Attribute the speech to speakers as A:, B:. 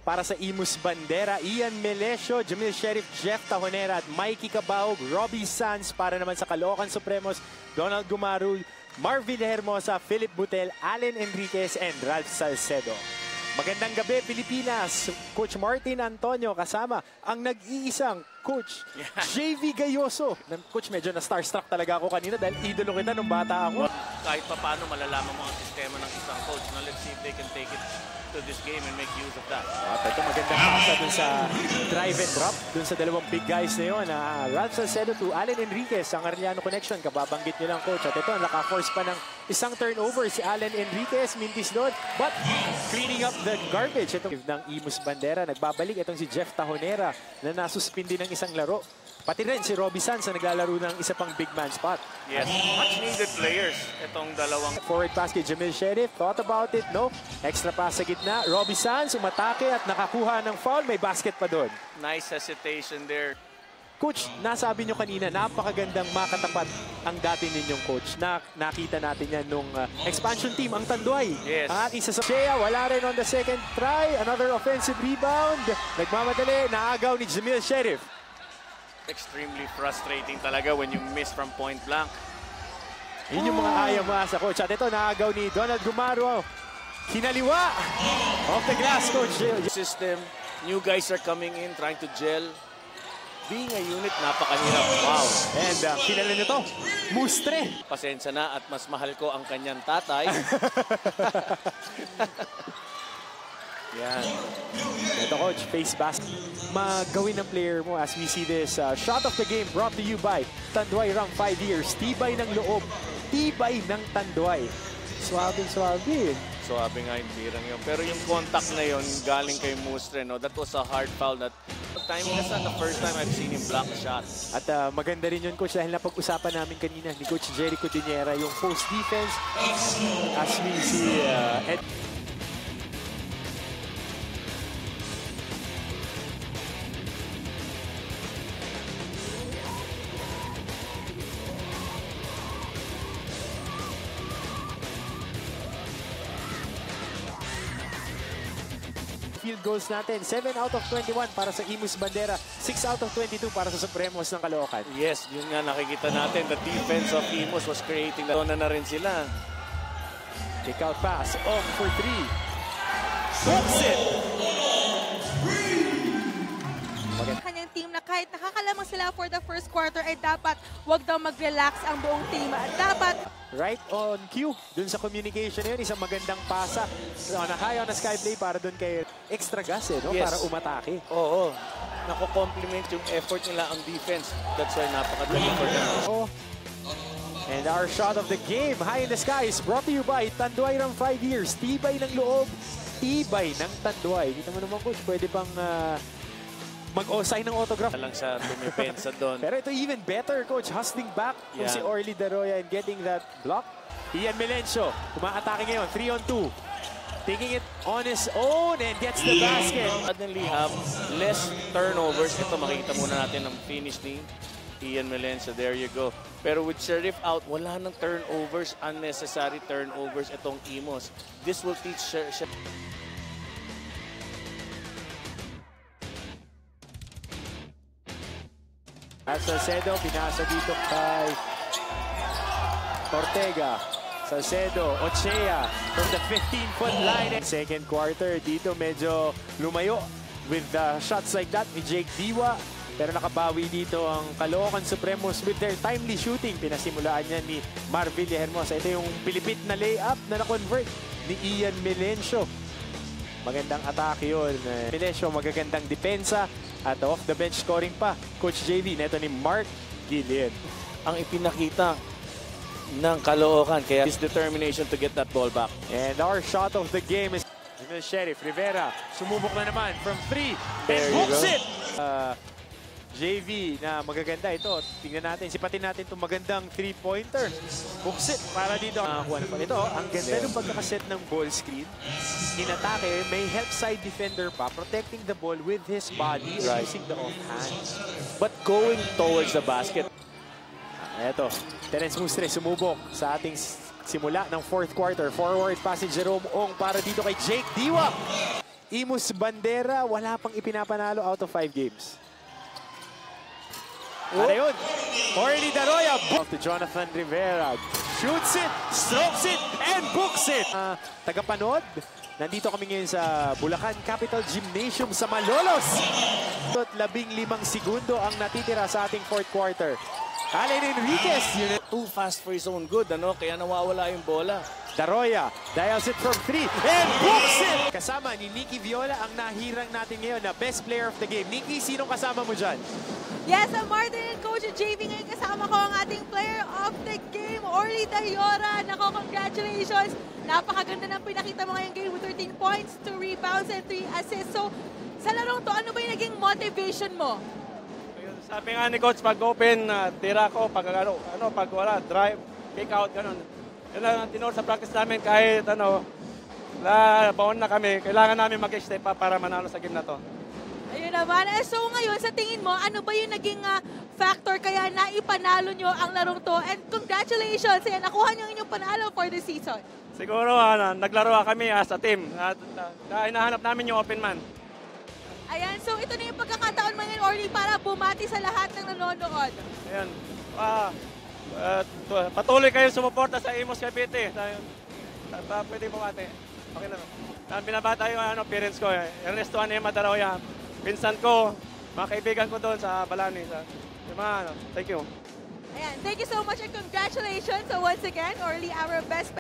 A: para sa Imus Bandera. Ian Melesio, Jamil Sheriff, Jeff Tahonera at Mikey Cabahog, Robbie Sanz para naman sa Caloocan Supremos, Donald Gumaru, Marvin Hermosa, Philip Butel, Allen Enriquez, and Ralph Salcedo. Magandang gabi, Pilipinas. Coach Martin Antonio kasama ang nag-iisang Coach JV Gayoso. Coach, medyo na starstruck talaga ako kanina dahil idolo kita nung bata ako.
B: Kahit pa paano malalaman mo ang sistema ng isang coach. Now let's see if they can take it to this game and make use of that.
A: At ito magandang pasa dun sa drive and drop dun sa dalawang big guys na yun. Ralph Salcedo to Allen Enriquez, ang Arellano connection. Kababanggit nyo lang, Coach. At ito, naka-force pa ng isang turnover si Allen Enriquez. Mintis doon. But cleaning up the garbage. Ito ng Imus Bandera. Nagbabalik itong si Jeff Tahonera na nasuspindi ng isang laro. Pati rin si Robbie Sanz na naglalaro ng isa pang big man spot.
B: Yes, much needed players itong dalawang.
A: Forward pass kay Jamil Sheriff. Thought about it, no? Extra pass sa gitna. Robbie Sanz umatake at nakakuha ng foul. May basket pa doon.
B: Nice hesitation there.
A: Coach, nasabi nyo kanina, napakagandang makatapat ang dati ninyong coach. Nakita natin yan nung expansion team, ang Tanduay.
B: Yes.
A: Ang ating sa Shea, wala rin on the second try. Another offensive rebound. Nagmamadali, naagaw ni Jamil Sheriff.
B: Extremely frustrating talaga when you miss from point blank.
A: Yun yung mga ayaw maasa, Coach. At ito, naagaw ni Donald Gumaro. Kinaliwa! Off the glass, Coach.
B: System, new guys are coming in, trying to gel. Being a unit, napakahirap. Wow.
A: And kilala nyo to, Mustre.
B: Pasensya na at mas mahal ko ang kanyang tatay.
A: Yan. Ito, Coach, face basket. Magawin ng player mo as we see this shot of the game brought to you by Tanduay Rank 5 years. Tibay ng loob. Tibay ng Tanduay. Swabe.
B: Swabe nga yung tirang yun. Pero yung contact na yun, galing kay Mustre, no? That was a hard foul. That time, that's not the first time I've seen him block a shot.
A: At maganda rin yun, Coach, dahil napag-usapan namin kanina ni Coach Jericho Diniera yung post defense as we see Ed. Field goals natin, 7 out of 21 para sa Imus Bandera, 6 out of 22 para sa Supremos ng Caloocan.
B: Yes, yun nga nakikita natin. The defense of Imus was creating that. Na rin sila.
A: Kick out pass, off for 3. Hooks it!
C: Kanyang team na kahit nakakalamang sila for the first quarter ay dapat wag daw mag-relax ang buong team. At dapat
A: right on cue, dun sa communication na yun, isang magandang pasa on a high on a sky play para dun kay extra gas no?
B: Yes.
A: Para umatake.
B: Oo. Nako-compliment yung effort nila ang defense. That's why napakadali for them.
A: And our shot of the game, high in the sky, is brought to you by Tanduay Rank 5 years. Tibay ng loob, tibay ng Tanduay. Kita mo naman, Coach, pwede bang mag-o-sign ng autograph.
B: Lang siya tumipensa doon.
A: Pero ito even better, Coach. Hustling back kung si Orly Daroya and getting that block. Ian Melencio, kumakatake ngayon, 3-on-2. Taking it on his own and gets the basket.
B: Suddenly have less turnovers. Ito, makikita muna natin ang finish ni Ian Melencio. There you go. Pero with Sheriff out, wala ng turnovers, unnecessary turnovers itong Imus. This will teach Sheriff.
A: At Salcedo, pinasa dito kay Ortega. Salcedo, Ochea from the 15-foot line. Second quarter, dito medyo lumayo with shots like that ni Jake Diwa. Pero nakabawi dito ang Caloocan Supremos with their timely shooting. Pinasimulaan niya ni Marvin Hermosa. Ito yung pilipit na layup na na-convert ni Ian Melencio. Magandang atake yun. Melencio, magagandang depensa. At off the bench scoring pa, Coach JV, neto ni Mark Gillian.
B: Ang ipinakita ng Caloocan, kaya his determination to get that ball back.
A: And our shot of the game is Sheriff Rivera. Sumubok na naman from 3 and hooks it! JV na magaganda ito. Tingnan natin, sipatin natin itong magandang 3-pointer. Hooks it para dito. Ito, ang ganda ng pagkakaset ng ball screen. Inatake, may help side defender pa, protecting the ball with his body, using the offhand.
B: But going towards the basket.
A: Ito, Terence Mustre sumubok sa ating simula ng fourth quarter. Forward pass ni Jerome Ong para dito kay Jake Diwa. Imus Bandera, wala pang ipinapanalo out of 5 games. Ano yun? Orly Daroya, off to Jonathan Rivera. Shoots it, strokes it, and books it. Tagapanood, nandito kami ngayon sa Bulacan Capital Gymnasium sa Malolos. 15 segundo ang natitira sa ating fourth quarter. Allen Enriquez.
B: Too fast for his own good, ano? Kaya nawawala yung bola.
A: Daroya dials it from 3 and books it! Kasama ni Nikki Viola ang nahirang natin ngayon na best player of the game. Nikki, sinong kasama mo dyan?
C: Yes, ang Martin and Coach JV ngayon kasama ko ang ating player of the game, Orly Dayora. Nako, congratulations! Napakaganda ng pinakita mo ngayong game with 13 points, 2 rebounds, and 3 assists. So, sa larong to, ano ba yung naging motivation mo?
D: Sabi nga ni Coach, pag open, tira ko, pag pag wala, drive, kick out, ganun. Yun lang ang tinuro sa practice namin kahit baon na kami, kailangan namin mag-step up para manalo sa game na to.
C: Ayun naman. So ngayon, sa tingin mo, ano ba yung naging factor kaya naipanalo nyo ang larong to? And congratulations! Ayan, nakuha nyo ang inyong panalo for the season.
D: Siguro, naglaro kami as a team. Hinahanap namin yung open man.
C: Ayan, so ito na yung pagkakataon mo ngayon, Orly, para bumati sa lahat ng nanonood.
D: Ayan. Patuloy kayo sumuporta sa Imus Cavite. Pwede bumati. Okay na. Binabata yung parents ko. Ernesto Anema Daroya. Pinsan ko, mga kaibigan ko doon sa Balani. Thank you.
C: Ayan, thank you so much and congratulations. So once again, Orly, our best